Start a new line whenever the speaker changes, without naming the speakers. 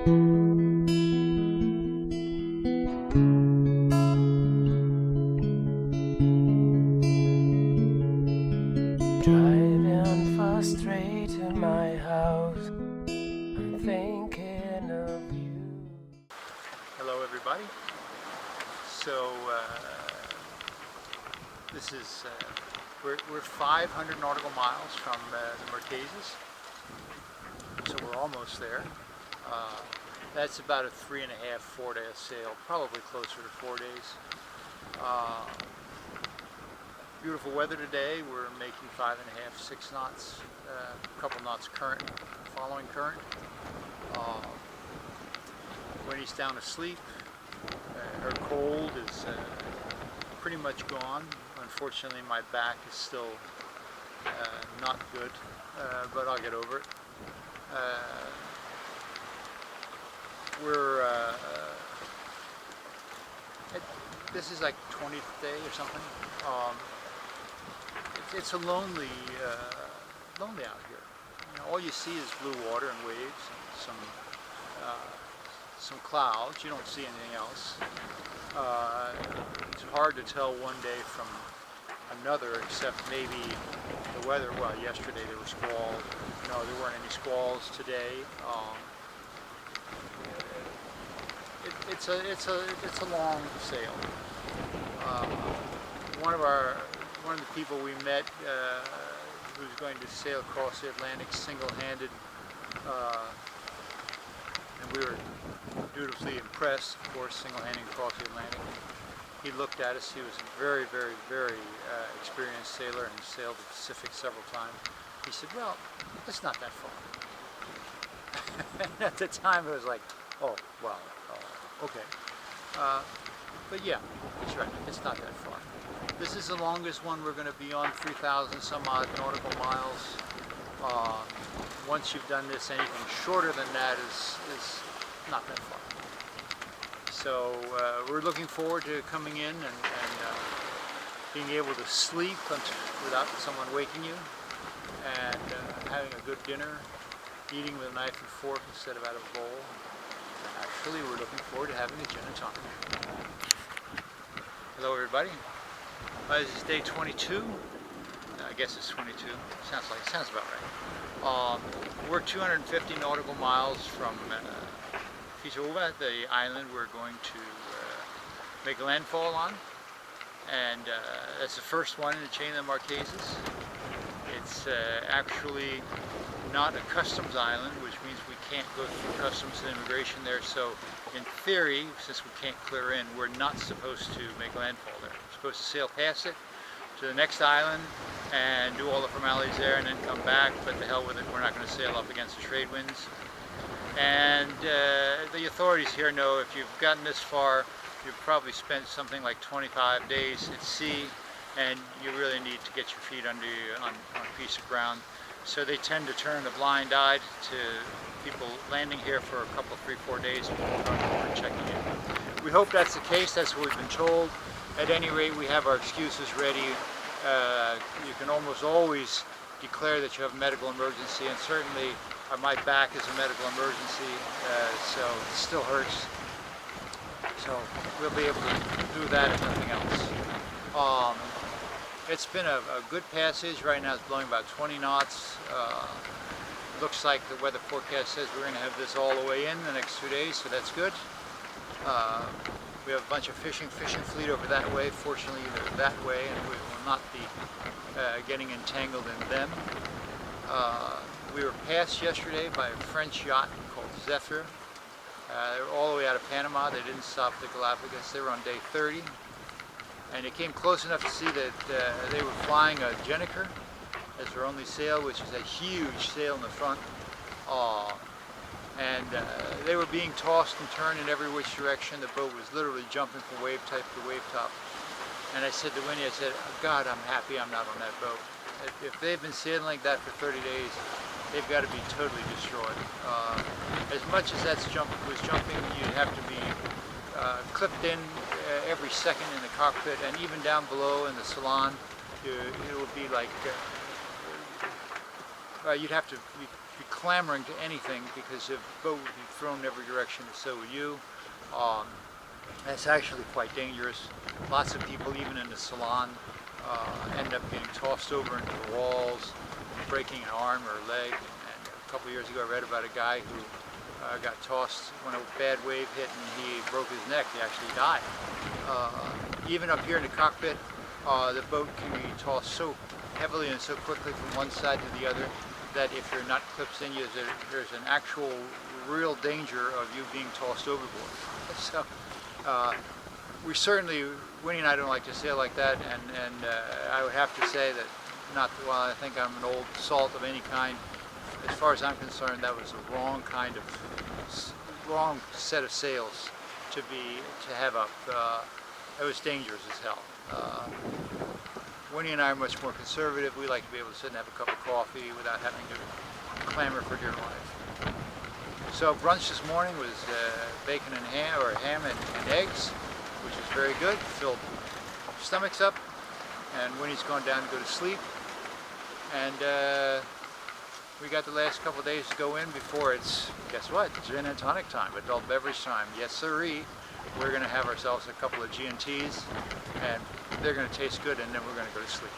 Driving fast straight to my house, I'm thinking of you.
Hello everybody. So this is we're 500 nautical miles from the Marquesas, so we're almost there. That's about a 3.5–4 day sail, probably closer to 4 days. Beautiful weather today. We're making 5.5–6 knots, a couple knots current, following current. Winnie's down asleep. Her cold is pretty much gone. Unfortunately, my back is still not good, but I'll get over it. This is like 20th day or something. It's a lonely out here. You know, all you see is blue water and waves and some clouds. You don't see anything else. It's hard to tell one day from another, except maybe the weather. Well, yesterday there were squalls. No, there weren't any squalls today. It's a long sail. One of the people we met who's going to sail across the Atlantic single-handed, and we were dutifully impressed, of course, single-handing across the Atlantic. He looked at us. He was a very, very, very experienced sailor and sailed the Pacific several times. He said, well, it's not that far. And at the time it was like, oh, well, okay. But yeah, he's right, it's not that far. This is the longest one we're going to be on, 3,000 some odd nautical miles. Once you've done this, anything shorter than that is not that far. So we're looking forward to coming in and being able to sleep without someone waking you, and having a good dinner, eating with a knife and fork instead of out of a bowl. Actually, we're looking forward to having a gin and tonic. Hello everybody. This is day 22. I guess it's 22. Sounds about right. We're 250 nautical miles from Fisoova, the island we're going to make landfall on, and that's the first one in the chain of the Marquesas. It's actually not a customs island, which means we can't go through customs and immigration there. So in theory, since we can't clear in, we're not supposed to make landfall there. We're supposed to sail past it to the next island and do all the formalities there and then come back, but to hell with it, we're not going to sail up against the trade winds. And the authorities here know if you've gotten this far, you've probably spent something like 25 days at sea, and you really need to get your feet under you on a piece of ground. So they tend to turn a blind eye to people landing here for a couple, 3–4 days before checking in. We hope that's the case. That's what we've been told. At any rate, we have our excuses ready. You can almost always declare that you have a medical emergency, and certainly my back is a medical emergency, so it still hurts. So we'll be able to do that if nothing else. It's been a good passage. Right now it's blowing about 20 knots. Looks like the weather forecast says we're going to have this all the way in the next 2 days, so that's good. We have a bunch of fishing fleet over that way. Fortunately, they're that way, and we will not be getting entangled in them. We were passed yesterday by a French yacht called Zephyr. They were all the way out of Panama. They didn't stop at the Galapagos. They were on day 30. And it came close enough to see that they were flying a Jenniker as their only sail, which is a huge sail in the front. And they were being tossed and turned in every which direction. The boat was literally jumping from wave type to wave top. And I said to Winnie, I said, oh, God, I'm happy I'm not on that boat. If they've been sailing like that for 30 days, they've got to be totally destroyed. As much as was jumping, you'd have to be clipped in every second in the cockpit, and even down below in the salon, it would be like you'd have to be be clamoring to anything because the boat would be thrown in every direction, and so would you. That's actually quite dangerous. Lots of people, even in the salon, end up getting tossed over into the walls, breaking an arm or a leg. And a couple of years ago I read about a guy who got tossed when a bad wave hit and he broke his neck. He actually died. Even up here in the cockpit, the boat can be tossed so heavily and so quickly from one side to the other that if your nut clips in you, there's an actual real danger of you being tossed overboard. So we certainly, Winnie and I don't like to sail like that, and I would have to say that, not while I think I'm an old salt of any kind, as far as I'm concerned, that was the wrong kind of, wrong set of sails to have up. It was dangerous as hell. Winnie and I are much more conservative. We like to be able to sit and have a cup of coffee without having to clamor for dear life. So brunch this morning was bacon and ham, or ham and eggs, which is very good. Filled stomachs up, and Winnie's gone down to go to sleep. And we got the last couple of days to go in before it's, guess what, gin and tonic time, adult beverage time. Yes sirree. We're going to have ourselves a couple of G&Ts, and they're going to taste good, and then we're going to go to sleep.